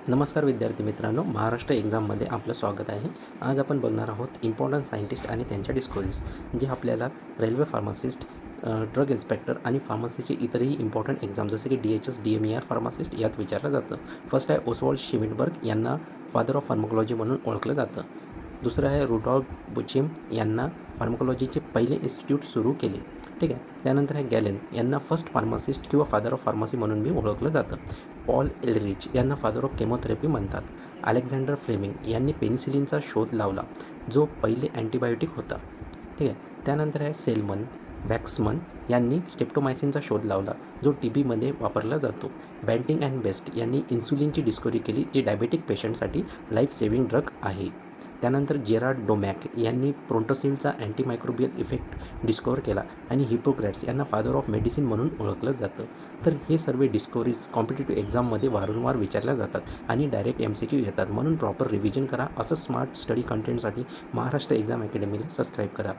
नमस्कार विद्यार्थी मित्रांनो, महाराष्ट्र एक्झाममध्ये आपलं स्वागत आहे. आज आपण बघणार आहोत इम्पॉर्टंट सायंटिस्ट आणि त्यांच्या डिस्कवरीज, जे आपल्याला रेल्वे फार्मासिस्ट, ड्रग इन्स्पेक्टर आणि फार्मसीचे इतरही इम्पॉर्टंट एक्झाम जसे की DHS, DMER फार्मासिस्ट यात विचारलं जातं. फर्स्ट आहे ओसवाल्ड शिमिटबर्ग, यांना फादर ऑफ फार्मकोलॉजी म्हणून ओळखलं जातं. दुसरं आहे रुडॉल्फ बुचिम, यांना फार्मकोलॉजीचे पहिले इन्स्टिट्यूट सुरू केले. ठीक आहे. त्यानंतर आहे गॅलेन, यांना फर्स्ट फार्मासिस्ट किंवा फादर ऑफ फार्मसी म्हणून मी ओळखलं जातं. पॉल एलरिच यांना फादर ऑफ केमोथेरपी म्हणतात. अलेक्झांडर फ्लेमिंग यांनी पेनिसिलिनचा शोध लावला, जो पहिले अँटीबायोटिक होता. ठीक आहे. त्यानंतर आहे सेलमन वॅक्समन यांनी स्टेप्टोमायसिनचा शोध लावला, जो TBमध्ये वापरला जातो. बँटिंग अँड बेस्ट यांनी इन्सुलिनची डिस्कवरी केली, जी डायबेटिक पेशंटसाठी लाईफ सेव्हिंग ड्रग आहे. त्यानंतर जेरार्ड डोमॅक यांनी प्रोंटोसिलचा अँटीमायक्रोबियल इफेक्ट डिस्कवर केला आणि हिपोक्रॅट्स यांना फादर ऑफ मेडिसिन म्हणून ओळखलं जातं. तर हे सर्व डिस्कवरीज कॉम्पिटेटिव्ह एक्झाममध्ये वारंवार विचारल्या जातात आणि डायरेक्ट MCQ येतात. म्हणून प्रॉपर रिव्हिजन करा. असं स्मार्ट स्टडी कंटेंटसाठी महाराष्ट्र एक्झाम अकॅडमीला सबस्क्राईब करा.